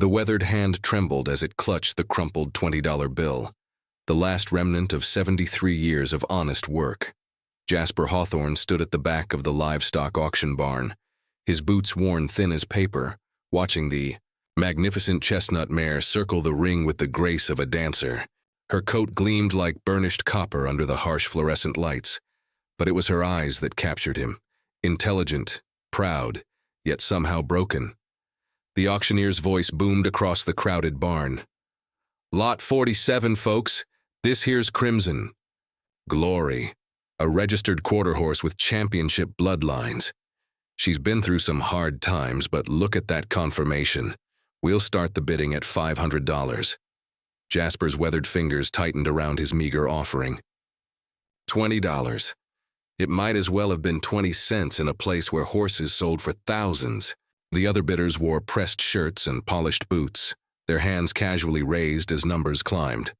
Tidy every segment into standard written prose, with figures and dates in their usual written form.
The weathered hand trembled as it clutched the crumpled $20 bill, the last remnant of 73 years of honest work. Jasper Hawthorne stood at the back of the livestock auction barn, his boots worn thin as paper, watching the magnificent chestnut mare circle the ring with the grace of a dancer. Her coat gleamed like burnished copper under the harsh fluorescent lights, but it was her eyes that captured him, intelligent, proud, yet somehow broken. The auctioneer's voice boomed across the crowded barn. "Lot 47, folks. This here's Crimson. Glory, a registered quarter horse with championship bloodlines. She's been through some hard times, but look at that confirmation. We'll start the bidding at $500. Jasper's weathered fingers tightened around his meager offering. $20. It might as well have been 20 cents in a place where horses sold for thousands. The other bidders wore pressed shirts and polished boots, their hands casually raised as numbers climbed.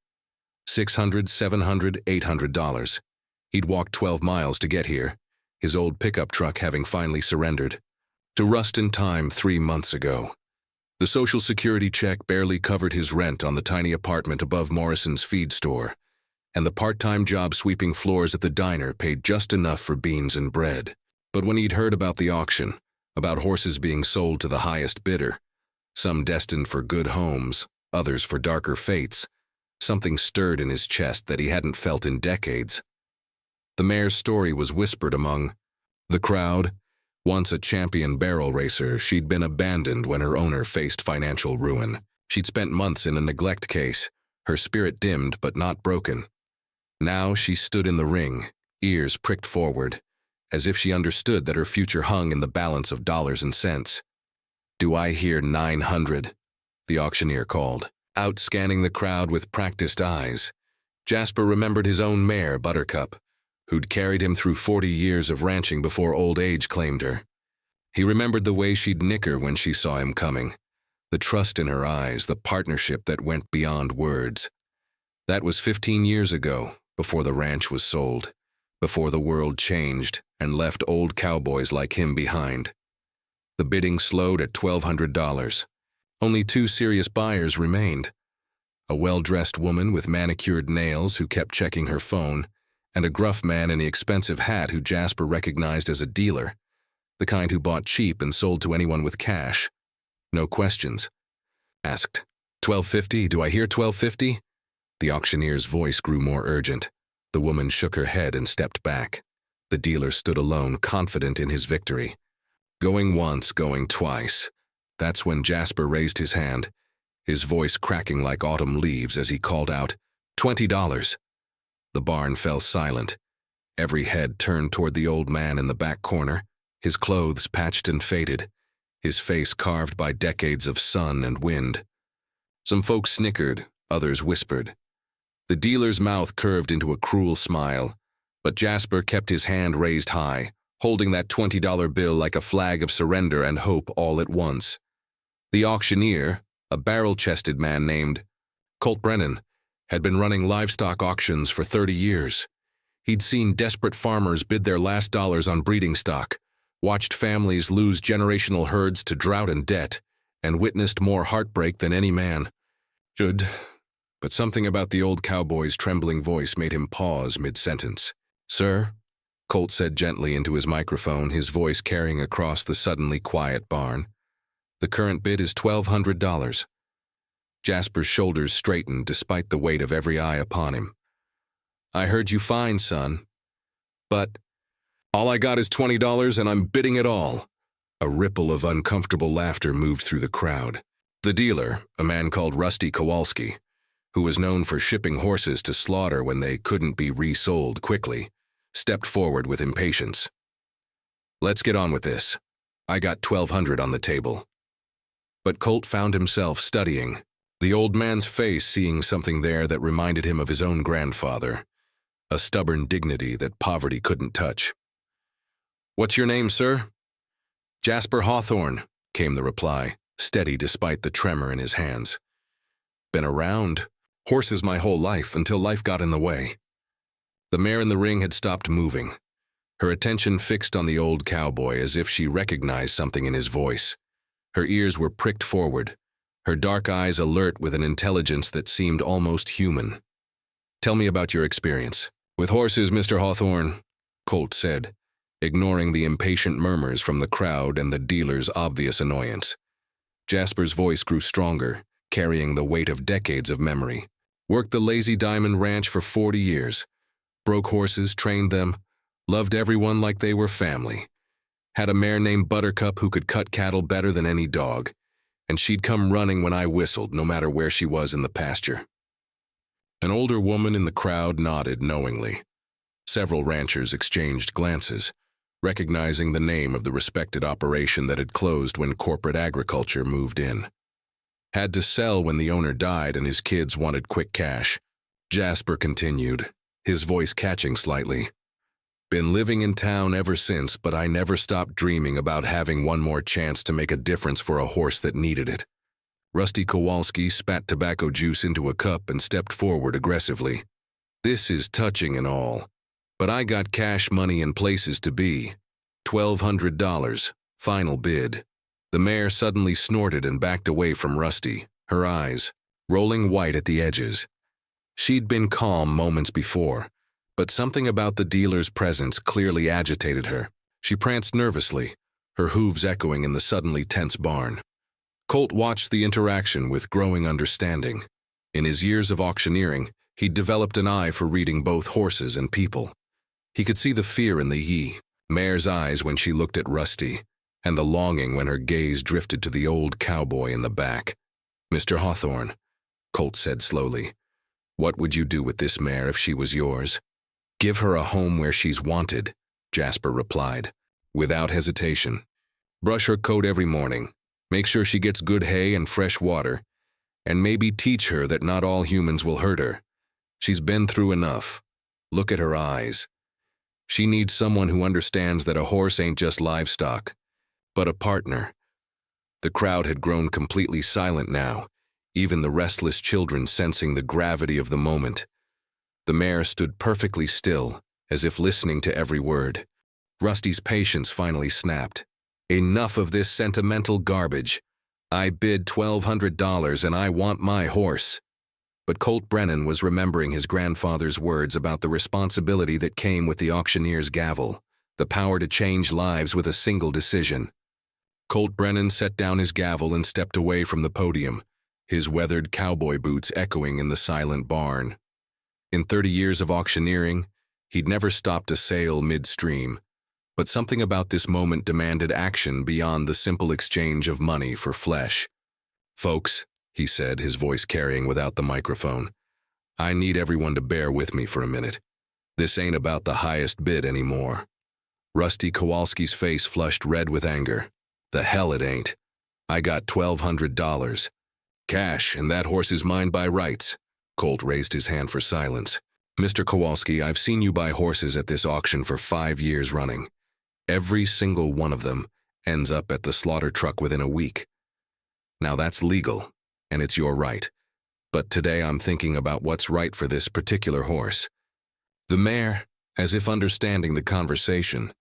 $600, $700, $800. He'd walked 12 miles to get here, his old pickup truck having finally surrendered. To rust in time 3 months ago. The Social Security check barely covered his rent on the tiny apartment above Morrison's feed store, and the part-time job sweeping floors at the diner paid just enough for beans and bread. But when he'd heard about the auction, about horses being sold to the highest bidder, some destined for good homes, others for darker fates, something stirred in his chest that he hadn't felt in decades. The mare's story was whispered among the crowd. Once a champion barrel racer, she'd been abandoned when her owner faced financial ruin. She'd spent months in a neglect case, her spirit dimmed but not broken. Now she stood in the ring, ears pricked forward, as if she understood that her future hung in the balance of dollars and cents. "Do I hear 900? The auctioneer called, out scanning the crowd with practiced eyes. Jasper remembered his own mare, Buttercup, who'd carried him through 40 years of ranching before old age claimed her. He remembered the way she'd nicker when she saw him coming, the trust in her eyes, the partnership that went beyond words. That was 15 years ago, before the ranch was sold, before the world changed and left old cowboys like him behind. The bidding slowed at $1,200. Only 2 serious buyers remained. A well-dressed woman with manicured nails who kept checking her phone, and a gruff man in the expensive hat who Jasper recognized as a dealer, the kind who bought cheap and sold to anyone with cash. No questions. Asked, "$12.50, do I hear $12.50? The auctioneer's voice grew more urgent. The woman shook her head and stepped back. The dealer stood alone, confident in his victory. Going once, going twice. That's when Jasper raised his hand, his voice cracking like autumn leaves as he called out, $20. The barn fell silent. Every head turned toward the old man in the back corner, his clothes patched and faded, his face carved by decades of sun and wind. Some folks snickered, others whispered. The dealer's mouth curved into a cruel smile, but Jasper kept his hand raised high, holding that $20 bill like a flag of surrender and hope all at once. The auctioneer, a barrel-chested man named Colt Brennan, had been running livestock auctions for 30 years. He'd seen desperate farmers bid their last dollars on breeding stock, watched families lose generational herds to drought and debt, and witnessed more heartbreak than any man should. But something about the old cowboy's trembling voice made him pause mid-sentence. "Sir," Colt said gently into his microphone, his voice carrying across the suddenly quiet barn, "the current bid is $1,200. Jasper's shoulders straightened despite the weight of every eye upon him. "I heard you fine, son. But all I got is $20 and I'm bidding it all." A ripple of uncomfortable laughter moved through the crowd. The dealer, a man called Rusty Kowalski, who was known for shipping horses to slaughter when they couldn't be resold quickly, stepped forward with impatience. "Let's get on with this. I got $1,200 on the table." But Colt found himself studying, the old man's face seeing something there that reminded him of his own grandfather, a stubborn dignity that poverty couldn't touch. "What's your name, sir?" "Jasper Hawthorne," came the reply, steady despite the tremor in his hands. "Been around horses my whole life until life got in the way." The mare in the ring had stopped moving, her attention fixed on the old cowboy as if she recognized something in his voice. Her ears were pricked forward, her dark eyes alert with an intelligence that seemed almost human. "Tell me about your experience." "With horses, Mr. Hawthorne," Colt said, ignoring the impatient murmurs from the crowd and the dealer's obvious annoyance. Jasper's voice grew stronger, carrying the weight of decades of memory. "Worked the Lazy Diamond Ranch for 40 years. Broke horses, trained them, loved everyone like they were family. Had a mare named Buttercup who could cut cattle better than any dog, and she'd come running when I whistled, no matter where she was in the pasture." An older woman in the crowd nodded knowingly. Several ranchers exchanged glances, recognizing the name of the respected operation that had closed when corporate agriculture moved in. Had to sell when the owner died and his kids wanted quick cash. Jasper continued, his voice catching slightly. "Been living in town ever since, but I never stopped dreaming about having one more chance to make a difference for a horse that needed it." Rusty Kowalski spat tobacco juice into a cup and stepped forward aggressively. "This is touching and all, but I got cash money and places to be. $1,200, final bid." The mare suddenly snorted and backed away from Rusty, her eyes rolling white at the edges. She'd been calm moments before, but something about the dealer's presence clearly agitated her. She pranced nervously, her hooves echoing in the suddenly tense barn. Colt watched the interaction with growing understanding. In his years of auctioneering, he'd developed an eye for reading both horses and people. He could see the fear in the mare's eyes when she looked at Rusty, and the longing when her gaze drifted to the old cowboy in the back. "Mr. Hawthorne," Colt said slowly, "what would you do with this mare if she was yours?" "Give her a home where she's wanted," Jasper replied, without hesitation. "Brush her coat every morning. Make sure she gets good hay and fresh water, and maybe teach her that not all humans will hurt her. She's been through enough. Look at her eyes. She needs someone who understands that a horse ain't just livestock, but a partner." The crowd had grown completely silent now, even the restless children sensing the gravity of the moment. The mare stood perfectly still, as if listening to every word. Rusty's patience finally snapped. "Enough of this sentimental garbage. I bid $1,200 and I want my horse." But Colt Brennan was remembering his grandfather's words about the responsibility that came with the auctioneer's gavel, the power to change lives with a single decision. Colt Brennan set down his gavel and stepped away from the podium, his weathered cowboy boots echoing in the silent barn. In 30 years of auctioneering, he'd never stopped a sale midstream, but something about this moment demanded action beyond the simple exchange of money for flesh. "Folks," he said, his voice carrying without the microphone, "I need everyone to bear with me for a minute. This ain't about the highest bid anymore." Rusty Kowalski's face flushed red with anger. "The hell it ain't. I got $1,200. Cash, and that horse is mine by rights." Colt raised his hand for silence. "Mr. Kowalski, I've seen you buy horses at this auction for 5 years running. Every single one of them ends up at the slaughter truck within a week. Now that's legal, and it's your right. But today I'm thinking about what's right for this particular horse." The mare, as if understanding the conversation,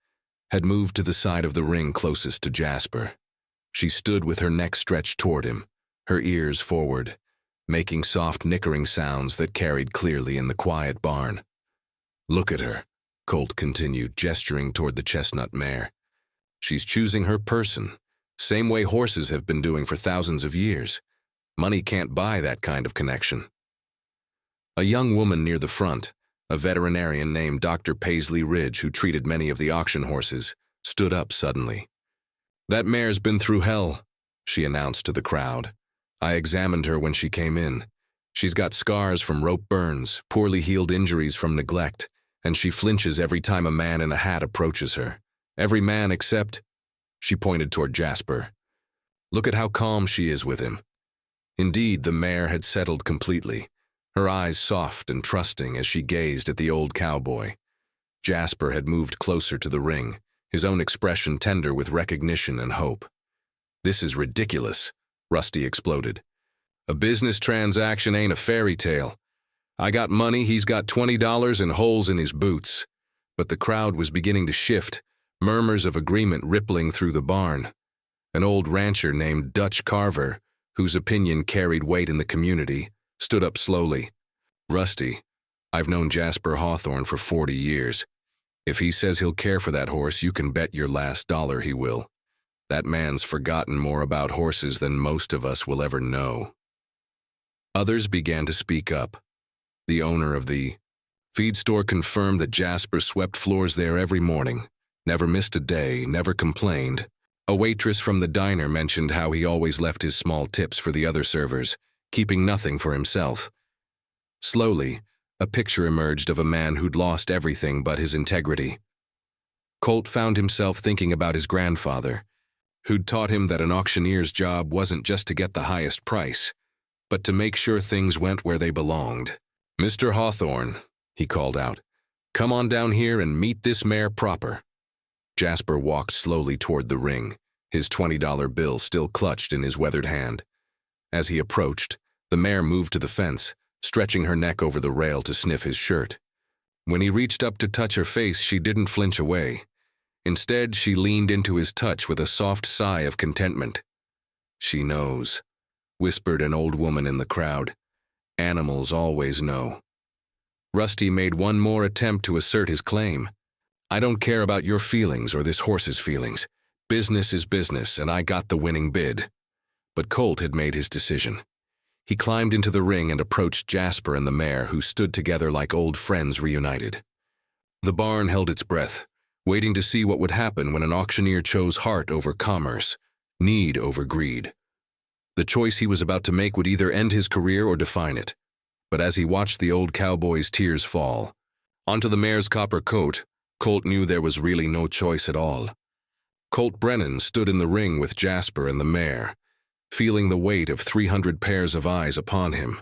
had moved to the side of the ring closest to Jasper. She stood with her neck stretched toward him, her ears forward, making soft nickering sounds that carried clearly in the quiet barn. "Look at her," Colt continued, gesturing toward the chestnut mare. "She's choosing her person, same way horses have been doing for thousands of years. Money can't buy that kind of connection." A young woman near the front, a veterinarian named Dr. Paisley Ridge who treated many of the auction horses, stood up suddenly. "That mare's been through hell," she announced to the crowd. "I examined her when she came in. She's got scars from rope burns, poorly healed injuries from neglect, and she flinches every time a man in a hat approaches her. Every man except—" She pointed toward Jasper. "Look at how calm she is with him." Indeed, the mare had settled completely, her eyes soft and trusting as she gazed at the old cowboy. Jasper had moved closer to the ring, his own expression tender with recognition and hope. "This is ridiculous," Rusty exploded. "A business transaction ain't a fairy tale. I got money, he's got $20 and holes in his boots." But the crowd was beginning to shift, murmurs of agreement rippling through the barn. An old rancher named Dutch Carver, whose opinion carried weight in the community, stood up slowly. "Rusty, I've known Jasper Hawthorne for 40 years. If he says he'll care for that horse, you can bet your last dollar he will. That man's forgotten more about horses than most of us will ever know." Others began to speak up. The owner of the feed store confirmed that Jasper swept floors there every morning, never missed a day, never complained. A waitress from the diner mentioned how he always left his small tips for the other servers, keeping nothing for himself. Slowly, a picture emerged of a man who'd lost everything but his integrity. Colt found himself thinking about his grandfather, who'd taught him that an auctioneer's job wasn't just to get the highest price, but to make sure things went where they belonged. "Mr. Hawthorne," he called out, "come on down here and meet this mare proper." Jasper walked slowly toward the ring, his $20 bill still clutched in his weathered hand. As he approached, the mare moved to the fence, stretching her neck over the rail to sniff his shirt. When he reached up to touch her face, she didn't flinch away. Instead, she leaned into his touch with a soft sigh of contentment. "She knows," whispered an old woman in the crowd. "Animals always know." Rusty made one more attempt to assert his claim. "I don't care about your feelings or this horse's feelings. Business is business, and I got the winning bid." But Colt had made his decision. He climbed into the ring and approached Jasper and the mare, who stood together like old friends reunited. The barn held its breath, waiting to see what would happen when an auctioneer chose heart over commerce, need over greed. The choice he was about to make would either end his career or define it. But as he watched the old cowboy's tears fall onto the mare's copper coat, Colt knew there was really no choice at all. Colt Brennan stood in the ring with Jasper and the mare, feeling the weight of 300 pairs of eyes upon him.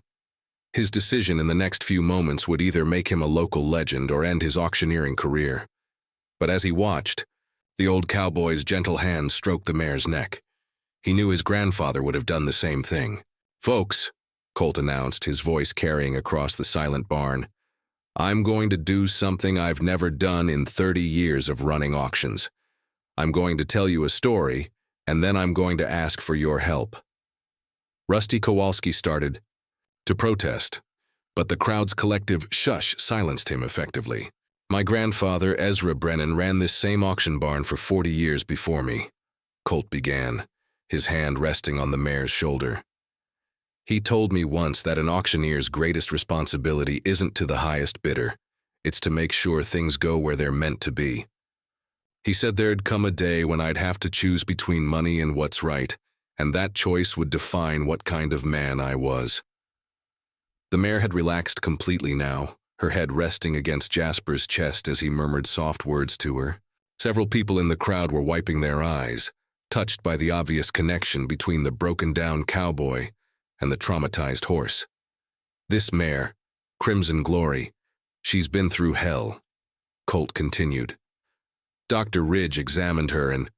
His decision in the next few moments would either make him a local legend or end his auctioneering career. But as he watched, the old cowboy's gentle hand stroked the mare's neck. He knew his grandfather would have done the same thing. "Folks," Colt announced, his voice carrying across the silent barn, "I'm going to do something I've never done in 30 years of running auctions. I'm going to tell you a story, and then I'm going to ask for your help." Rusty Kowalski started to protest, but the crowd's collective shush silenced him effectively. "My grandfather, Ezra Brennan, ran this same auction barn for 40 years before me," Colt began, his hand resting on the mare's shoulder. "He told me once that an auctioneer's greatest responsibility isn't to the highest bidder. It's to make sure things go where they're meant to be. He said there'd come a day when I'd have to choose between money and what's right, and that choice would define what kind of man I was." The mare had relaxed completely now, her head resting against Jasper's chest as he murmured soft words to her. Several people in the crowd were wiping their eyes, touched by the obvious connection between the broken-down cowboy and the traumatized horse. "This mare, Crimson Glory, she's been through hell," Colt continued. "Dr. Ridge examined her and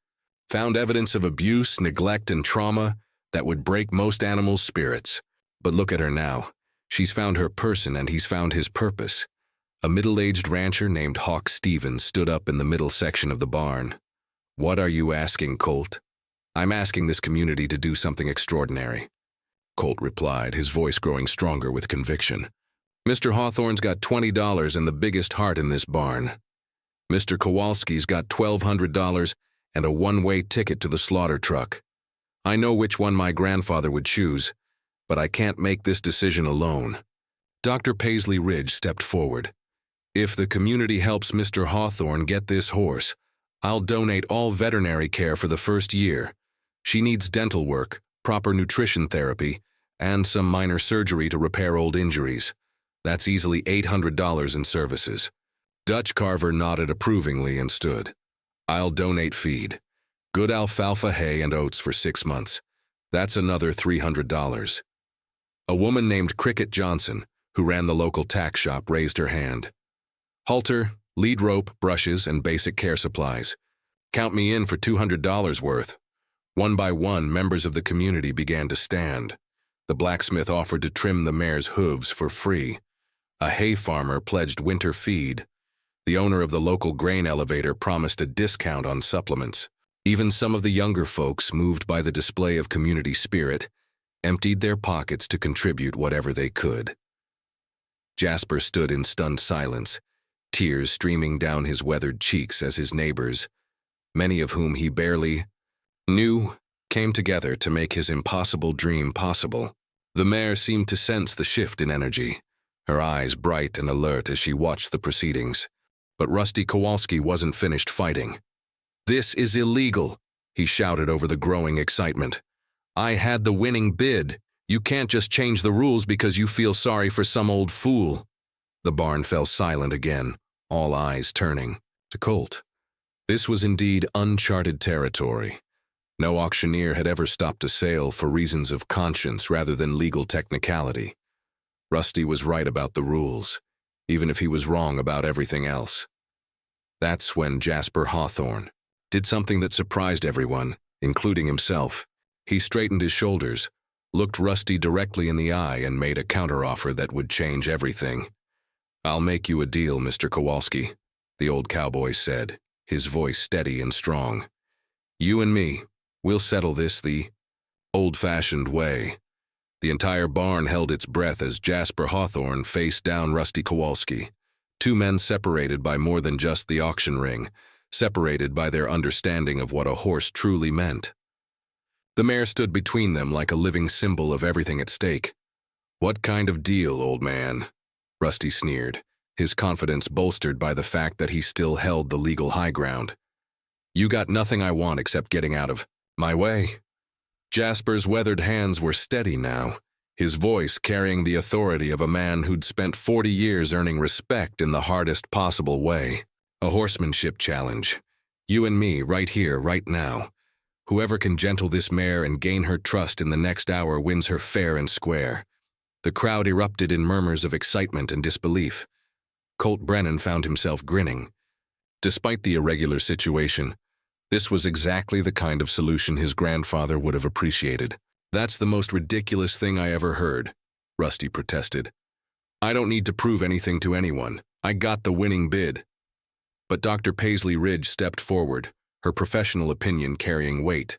found evidence of abuse, neglect, and trauma that would break most animals' spirits. But look at her now. She's found her person and he's found his purpose." A middle-aged rancher named Hawk Stevens stood up in the middle section of the barn. "What are you asking, Colt?" "I'm asking this community to do something extraordinary," Colt replied, his voice growing stronger with conviction. "Mr. Hawthorne's got $20 and the biggest heart in this barn. Mr. Kowalski's got $1,200 and a one-way ticket to the slaughter truck. I know which one my grandfather would choose, but I can't make this decision alone." Dr. Paisley Ridge stepped forward. "If the community helps Mr. Hawthorne get this horse, I'll donate all veterinary care for the first year. She needs dental work, proper nutrition therapy, and some minor surgery to repair old injuries. That's easily $800 in services." Dutch Carver nodded approvingly and stood. "I'll donate feed. Good alfalfa hay and oats for 6 months. That's another $300. A woman named Cricket Johnson, who ran the local tack shop, raised her hand. "Halter, lead rope, brushes, and basic care supplies. Count me in for $200 worth." One by one, members of the community began to stand. The blacksmith offered to trim the mare's hooves for free. A hay farmer pledged winter feed. The owner of the local grain elevator promised a discount on supplements. Even some of the younger folks, moved by the display of community spirit, emptied their pockets to contribute whatever they could. Jasper stood in stunned silence, tears streaming down his weathered cheeks as his neighbors, many of whom he barely knew, came together to make his impossible dream possible. The mare seemed to sense the shift in energy, her eyes bright and alert as she watched the proceedings. But Rusty Kowalski wasn't finished fighting. "This is illegal," he shouted over the growing excitement. "I had the winning bid. You can't just change the rules because you feel sorry for some old fool." The barn fell silent again, all eyes turning to Colt. This was indeed uncharted territory. No auctioneer had ever stopped a sale for reasons of conscience rather than legal technicality. Rusty was right about the rules, even if he was wrong about everything else. That's when Jasper Hawthorne did something that surprised everyone, including himself. He straightened his shoulders, looked Rusty directly in the eye, and made a counteroffer that would change everything. "I'll make you a deal, Mr. Kowalski," the old cowboy said, his voice steady and strong. "You and me, we'll settle this the old-fashioned way." The entire barn held its breath as Jasper Hawthorne faced down Rusty Kowalski. Two men separated by more than just the auction ring, separated by their understanding of what a horse truly meant. The mare stood between them like a living symbol of everything at stake. "What kind of deal, old man?" Rusty sneered, his confidence bolstered by the fact that he still held the legal high ground. "You got nothing I want except getting out of my way." Jasper's weathered hands were steady now, his voice carrying the authority of a man who'd spent 40 years earning respect in the hardest possible way. "A horsemanship challenge. You and me, right here, right now. Whoever can gentle this mare and gain her trust in the next hour wins her fair and square." The crowd erupted in murmurs of excitement and disbelief. Colt Brennan found himself grinning. Despite the irregular situation, this was exactly the kind of solution his grandfather would have appreciated. "That's the most ridiculous thing I ever heard," Rusty protested. "I don't need to prove anything to anyone. I got the winning bid." But Dr. Paisley Ridge stepped forward, her professional opinion carrying weight.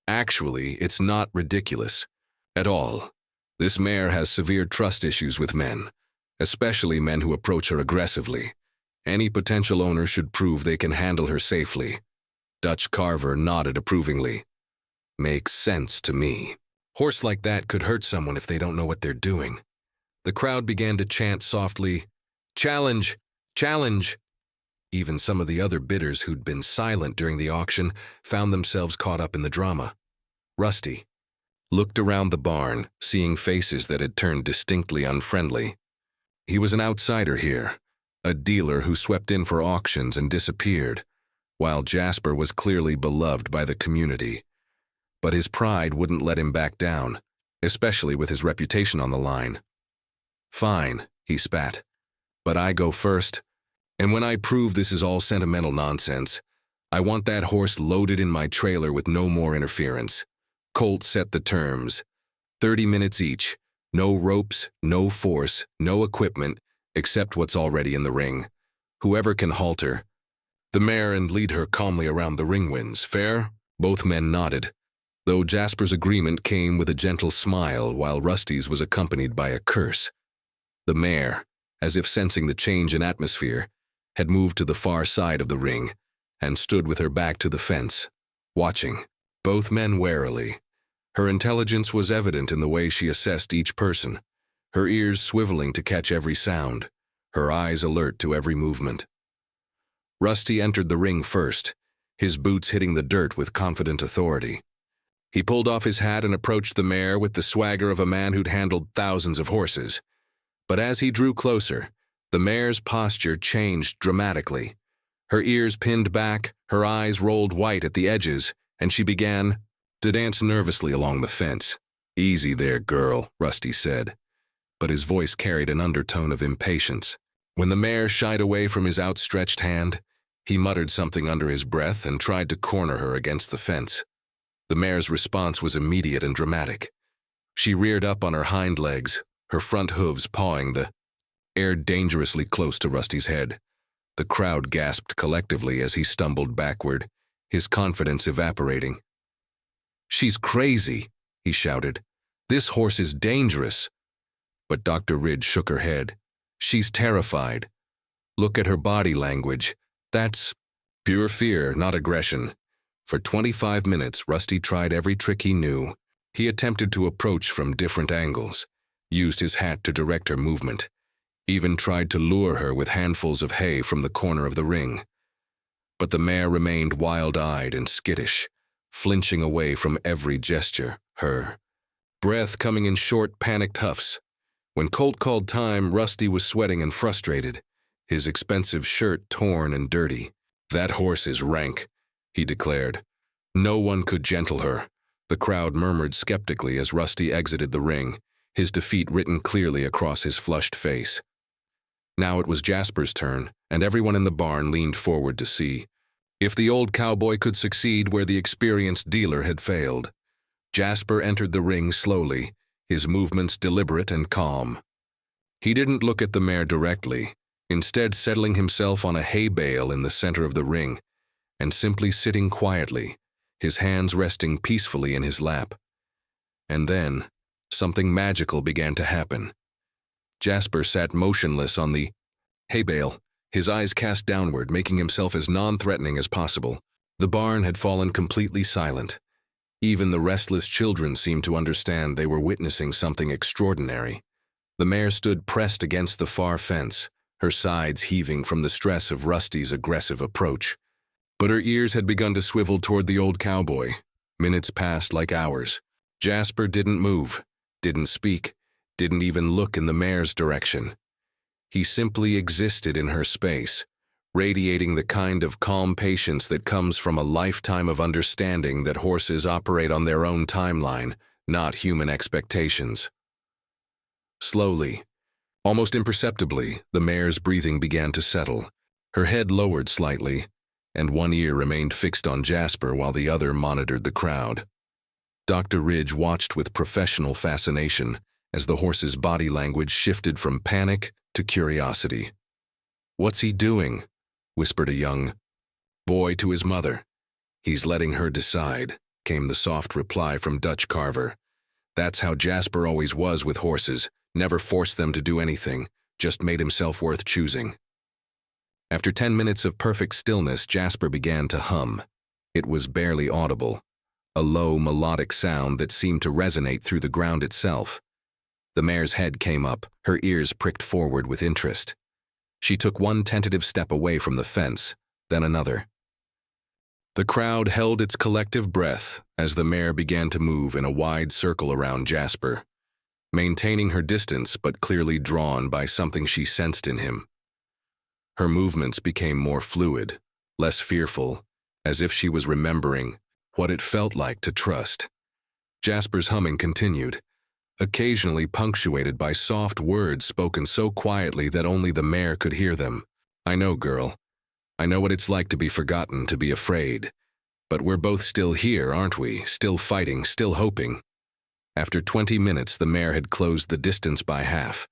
"Actually, it's not ridiculous. At all. This mare has severe trust issues with men, especially men who approach her aggressively. Any potential owner should prove they can handle her safely." Dutch Carver nodded approvingly. "Makes sense to me. Horse like that could hurt someone if they don't know what they're doing." The crowd began to chant softly, "Challenge! Challenge!" Even some of the other bidders who'd been silent during the auction found themselves caught up in the drama. Rusty looked around the barn, seeing faces that had turned distinctly unfriendly. He was an outsider here, a dealer who swept in for auctions and disappeared, while Jasper was clearly beloved by the community. But his pride wouldn't let him back down, especially with his reputation on the line. "Fine," he spat, "but I go first, and when I prove this is all sentimental nonsense, I want that horse loaded in my trailer with no more interference." Colt set the terms. 30 minutes each. No ropes, no force, no equipment, except what's already in the ring. Whoever can halter the mare and lead her calmly around the ring wins. Fair? Both men nodded, though Jasper's agreement came with a gentle smile while Rusty's was accompanied by a curse. The mare, as if sensing the change in atmosphere, had moved to the far side of the ring and stood with her back to the fence, watching both men warily. Her intelligence was evident in the way she assessed each person, her ears swiveling to catch every sound, her eyes alert to every movement. Rusty entered the ring first, his boots hitting the dirt with confident authority. He pulled off his hat and approached the mare with the swagger of a man who'd handled thousands of horses. But as he drew closer, the mare's posture changed dramatically. Her ears pinned back, her eyes rolled white at the edges, and she began to dance nervously along the fence. "Easy there, girl," Rusty said, but his voice carried an undertone of impatience. When the mare shied away from his outstretched hand, he muttered something under his breath and tried to corner her against the fence. The mare's response was immediate and dramatic. She reared up on her hind legs, her front hooves pawing the air dangerously close to Rusty's head. The crowd gasped collectively as he stumbled backward, his confidence evaporating. "She's crazy," he shouted. "This horse is dangerous." But Dr. Ridge shook her head. "She's terrified. Look at her body language. That's pure fear, not aggression." For 25 minutes, Rusty tried every trick he knew. He attempted to approach from different angles, used his hat to direct her movement, even tried to lure her with handfuls of hay from the corner of the ring. But the mare remained wild-eyed and skittish, flinching away from every gesture, her breath coming in short, panicked huffs. When Colt called time, Rusty was sweating and frustrated, his expensive shirt torn and dirty. "That horse is rank," he declared. No one could gentle her. The crowd murmured skeptically as Rusty exited the ring, his defeat written clearly across his flushed face. Now it was Jasper's turn, and everyone in the barn leaned forward to see if the old cowboy could succeed where the experienced dealer had failed. Jasper entered the ring slowly, his movements deliberate and calm. He didn't look at the mare directly, instead settling himself on a hay bale in the center of the ring, and simply sitting quietly, his hands resting peacefully in his lap. And then, something magical began to happen. Jasper sat motionless on the hay bale, his eyes cast downward, making himself as non-threatening as possible. The barn had fallen completely silent. Even the restless children seemed to understand they were witnessing something extraordinary. The mare stood pressed against the far fence, her sides heaving from the stress of Rusty's aggressive approach. But her ears had begun to swivel toward the old cowboy. Minutes passed like hours. Jasper didn't move, didn't speak, didn't even look in the mare's direction. He simply existed in her space, radiating the kind of calm patience that comes from a lifetime of understanding that horses operate on their own timeline, not human expectations. Slowly, almost imperceptibly, the mare's breathing began to settle. Her head lowered slightly, and one ear remained fixed on Jasper while the other monitored the crowd. Dr. Ridge watched with professional fascination as the horse's body language shifted from panic to curiosity. "What's he doing?" whispered a young boy to his mother. "He's letting her decide," came the soft reply from Dutch Carver. That's how Jasper always was with horses, never forced them to do anything, just made himself worth choosing. After 10 minutes of perfect stillness, Jasper began to hum. It was barely audible, a low melodic sound that seemed to resonate through the ground itself. The mare's head came up, her ears pricked forward with interest. She took one tentative step away from the fence, then another. The crowd held its collective breath as the mare began to move in a wide circle around Jasper, maintaining her distance but clearly drawn by something she sensed in him. Her movements became more fluid, less fearful, as if she was remembering what it felt like to trust. Jasper's humming continued, occasionally punctuated by soft words spoken so quietly that only the mare could hear them. "I know, girl. I know what it's like to be forgotten, to be afraid. But we're both still here, aren't we? Still fighting, still hoping." After 20 minutes, the mare had closed the distance by half,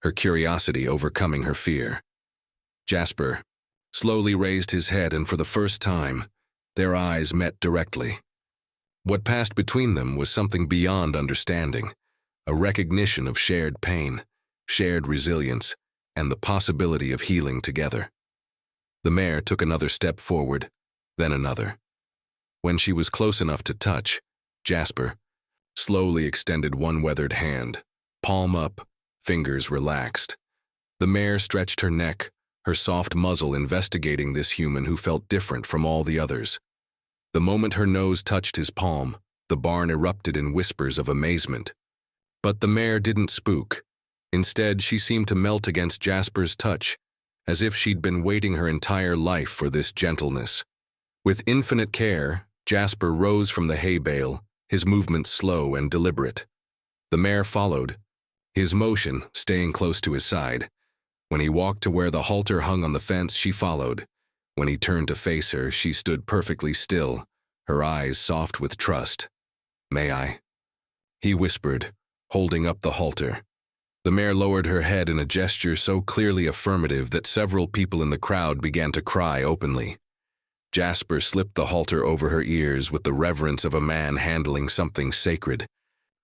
her curiosity overcoming her fear. Jasper slowly raised his head, and for the first time, their eyes met directly. What passed between them was something beyond understanding, a recognition of shared pain, shared resilience, and the possibility of healing together. The mare took another step forward, then another. When she was close enough to touch, Jasper slowly extended one weathered hand, palm up, fingers relaxed. The mare stretched her neck, her soft muzzle investigating this human who felt different from all the others. The moment her nose touched his palm, the barn erupted in whispers of amazement. But the mare didn't spook. Instead, she seemed to melt against Jasper's touch, as if she'd been waiting her entire life for this gentleness. With infinite care, Jasper rose from the hay bale, his movements slow and deliberate. The mare followed, his motion staying close to his side. When he walked to where the halter hung on the fence, she followed. When he turned to face her, she stood perfectly still, her eyes soft with trust. "May I?" he whispered, holding up the halter. The mare lowered her head in a gesture so clearly affirmative that several people in the crowd began to cry openly. Jasper slipped the halter over her ears with the reverence of a man handling something sacred.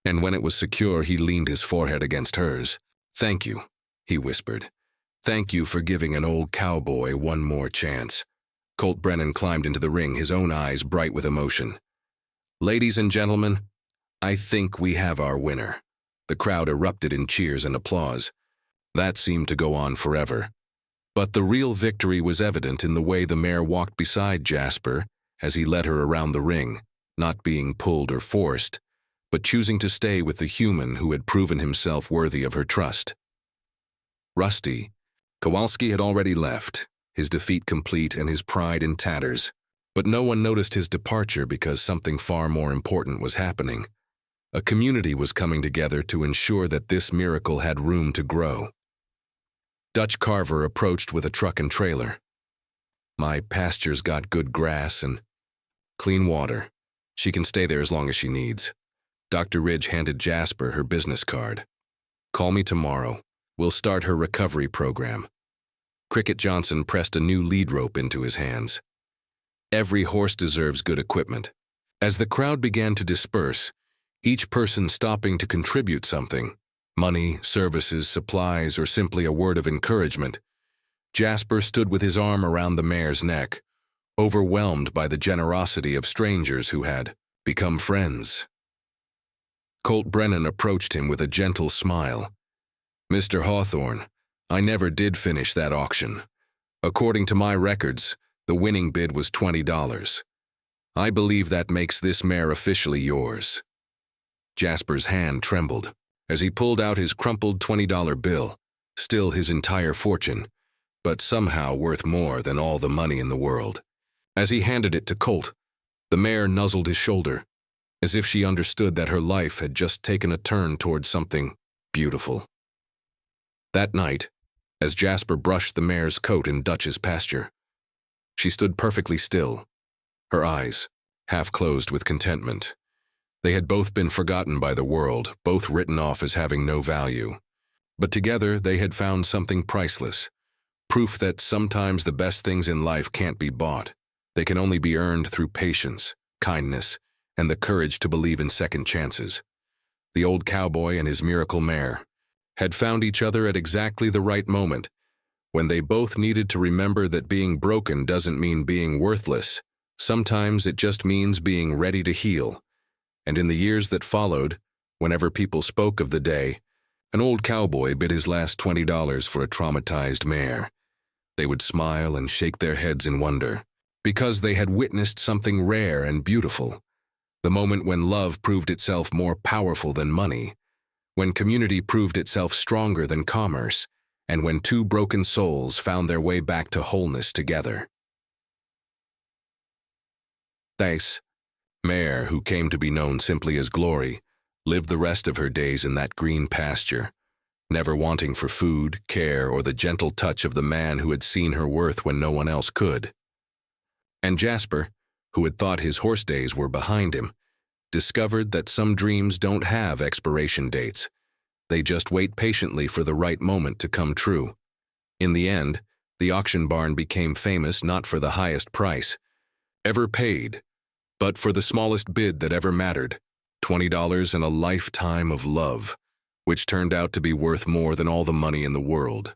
and when it was secure, he leaned his forehead against hers. "Thank you," he whispered. "Thank you for giving an old cowboy one more chance." Colt Brennan climbed into the ring, his own eyes bright with emotion. "Ladies and gentlemen, I think we have our winner." The crowd erupted in cheers and applause. That seemed to go on forever. But the real victory was evident in the way the mare walked beside Jasper as he led her around the ring, not being pulled or forced, but choosing to stay with the human who had proven himself worthy of her trust. Rusty. Kowalski had already left, his defeat complete and his pride in tatters. But no one noticed his departure because something far more important was happening. A community was coming together to ensure that this miracle had room to grow. Dutch Carver approached with a truck and trailer. "My pasture's got good grass and clean water. She can stay there as long as she needs." Dr. Ridge handed Jasper her business card. "Call me tomorrow. We'll start her recovery program." Cricket Johnson pressed a new lead rope into his hands. Every horse deserves good equipment. As the crowd began to disperse, each person stopping to contribute something, money, services, supplies, or simply a word of encouragement, Jasper stood with his arm around the mare's neck, overwhelmed by the generosity of strangers who had become friends. Colt Brennan approached him with a gentle smile. "Mr. Hawthorne, I never did finish that auction. According to my records, the winning bid was $20. I believe that makes this mare officially yours." Jasper's hand trembled as he pulled out his crumpled $20 bill, still his entire fortune, but somehow worth more than all the money in the world. As he handed it to Colt, the mare nuzzled his shoulder, as if she understood that her life had just taken a turn towards something beautiful. That night, as Jasper brushed the mare's coat in Dutch's pasture, she stood perfectly still, her eyes half closed with contentment. They had both been forgotten by the world, both written off as having no value. But together they had found something priceless, proof that sometimes the best things in life can't be bought. They can only be earned through patience, kindness, and the courage to believe in second chances. The old cowboy and his miracle mare had found each other at exactly the right moment, when they both needed to remember that being broken doesn't mean being worthless. Sometimes it just means being ready to heal. And in the years that followed, whenever people spoke of the day, an old cowboy bid his last $20 for a traumatized mare, they would smile and shake their heads in wonder, because they had witnessed something rare and beautiful. The moment when love proved itself more powerful than money, when community proved itself stronger than commerce, and when two broken souls found their way back to wholeness together. Thais, mare who came to be known simply as Glory, lived the rest of her days in that green pasture, never wanting for food, care, or the gentle touch of the man who had seen her worth when no one else could. And Jasper, who had thought his horse days were behind him, discovered that some dreams don't have expiration dates. They just wait patiently for the right moment to come true. In the end, the auction barn became famous not for the highest price ever paid, but for the smallest bid that ever mattered, $20 and a lifetime of love, which turned out to be worth more than all the money in the world.